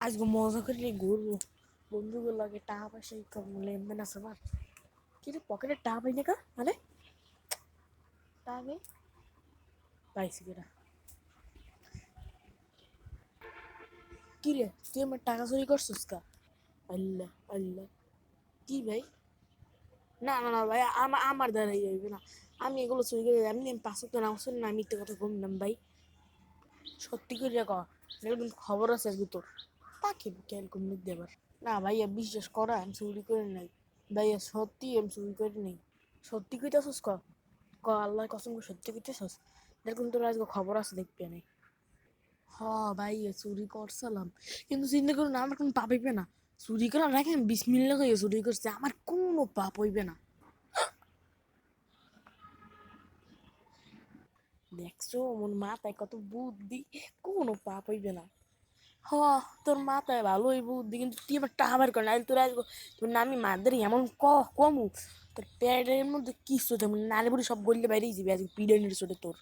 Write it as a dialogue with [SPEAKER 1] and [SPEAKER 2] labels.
[SPEAKER 1] আজকে মজা করে ঘুরবো বন্ধুগুলো লাগে টাকা পয়সা কম লেনদেন আছে আমার কি রে পকেটে টাকা পাই না কা আরে টাকা নেই পাইছি কিনা কি রে তুই আমার টাকা চুরি করছিস কা আল্লাহ আল্লাহ কি ভাই না না না ভাই আমার দ্বারাই যাইবে না আমি এগুলো চুরি করে এমনি আমি পাঁচ তো নাম শুনি না আমি মিথ্যে কথা কমলাম ভাই সত্যি করে ক কিন্তু খবর আছে আজকে তোর তাকে কিরকম লিখ দেবার না ভাইয়া বিশ্বাস করা আমি চুরি করে নাই ভাইয়া সত্যি আমি চুরি করে নেই সত্যি কইতেছস ক ক আল্লাহ কসম করে সত্যি কইতেছস দেখুন তোর আজকে খবর আছে দেখবে না হ ভাইয়া চুরি করছিলাম কিন্তু চিন্তা করুন আমার কোনো পাপ হইবে না চুরি করা রাখেন বিসমিল্লাহ হয়ে চুরি করছে আমার কোনো পাপ হইবে না দেখছো আমার মাথায় কত বুদ্ধি কোনো পাপ হইবে না হ তোর মাথায় ভালোই বুদ্ধি কিন্তু তুই আমার টাকা বার কর না তোর আজকে তোর না আমি মাদের এমন কমু তোর প্যাডের মধ্যে কিছু তেমন নালে বুড়ি সব গড়লে বাইরেই যাবে আজকে পিডেনের চোটে তোর